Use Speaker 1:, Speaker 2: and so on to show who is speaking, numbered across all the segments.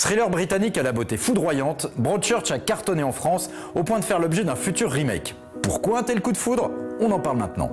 Speaker 1: Thriller britannique à la beauté foudroyante, Broadchurch a cartonné en France au point de faire l'objet d'un futur remake. Pourquoi un tel coup de foudre? On en parle maintenant.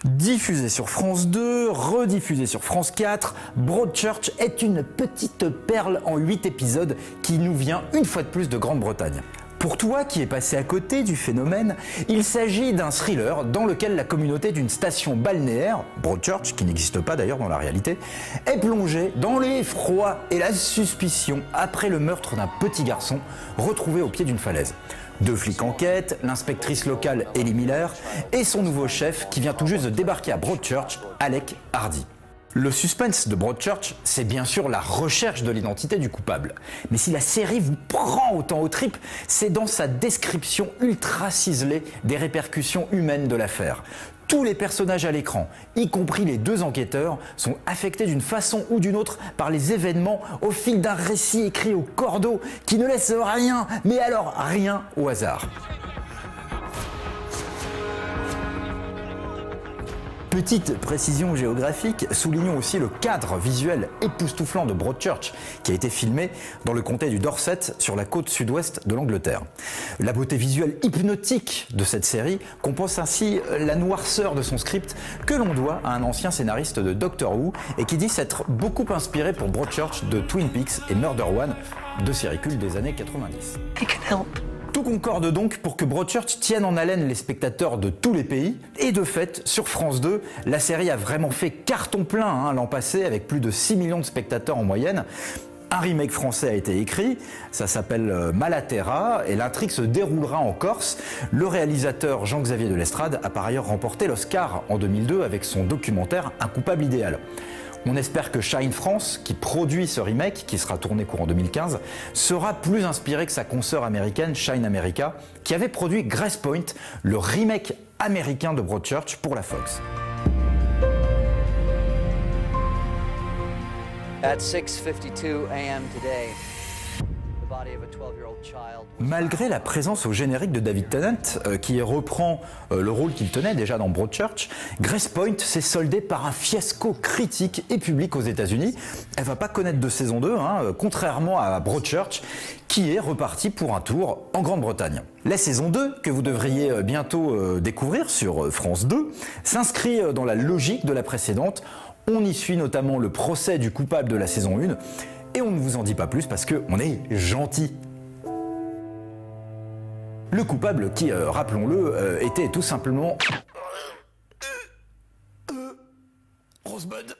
Speaker 1: Diffusé sur France 2, rediffusé sur France 4, Broadchurch est une petite perle en 8 épisodes qui nous vient une fois de plus de Grande-Bretagne. Pour toi qui es passé à côté du phénomène, il s'agit d'un thriller dans lequel la communauté d'une station balnéaire, Broadchurch, qui n'existe pas d'ailleurs dans la réalité, est plongée dans l'effroi et la suspicion après le meurtre d'un petit garçon retrouvé au pied d'une falaise. Deux flics enquêtent, l'inspectrice locale Ellie Miller et son nouveau chef qui vient tout juste de débarquer à Broadchurch, Alec Hardy. Le suspense de Broadchurch, c'est bien sûr la recherche de l'identité du coupable. Mais si la série vous prend autant aux tripes, c'est dans sa description ultra ciselée des répercussions humaines de l'affaire. Tous les personnages à l'écran, y compris les deux enquêteurs, sont affectés d'une façon ou d'une autre par les événements au fil d'un récit écrit au cordeau qui ne laisse rien, mais alors rien au hasard. Petite précision géographique, soulignons aussi le cadre visuel époustouflant de Broadchurch qui a été filmé dans le comté du Dorset sur la côte sud-ouest de l'Angleterre. La beauté visuelle hypnotique de cette série compense ainsi la noirceur de son script que l'on doit à un ancien scénariste de Doctor Who et qui dit s'être beaucoup inspiré pour Broadchurch de Twin Peaks et Murder One, deux séries cultes des années 90. Tout concorde donc pour que Broadchurch tienne en haleine les spectateurs de tous les pays. Et de fait, sur France 2, la série a vraiment fait carton plein l'an passé avec plus de 6 millions de spectateurs en moyenne. Un remake français a été écrit, ça s'appelle Malaterra et l'intrigue se déroulera en Corse. Le réalisateur Jean-Xavier de Lestrade a par ailleurs remporté l'Oscar en 2002 avec son documentaire Un coupable idéal. On espère que Shine France, qui produit ce remake, qui sera tourné courant 2015, sera plus inspiré que sa consoeur américaine Shine America, qui avait produit Grace Point, le remake américain de Broadchurch pour la Fox.
Speaker 2: At 6:52 a.m. today, the body of a 12-year-old child.
Speaker 1: Malgré la présence au générique de David Tennant, qui reprend le rôle qu'il tenait déjà dans Broadchurch, Grace Point s'est soldée par un fiasco critique et public aux États-Unis. Elle va pas connaître de saison 2, contrairement à Broadchurch, qui est reparti pour un tour en Grande-Bretagne. La saison 2, que vous devriez bientôt découvrir sur France 2, s'inscrit dans la logique de la précédente. On y suit notamment le procès du coupable de la saison 1, et on ne vous en dit pas plus parce qu'on est gentil. Le coupable qui, rappelons-le, était tout simplement Rosebud.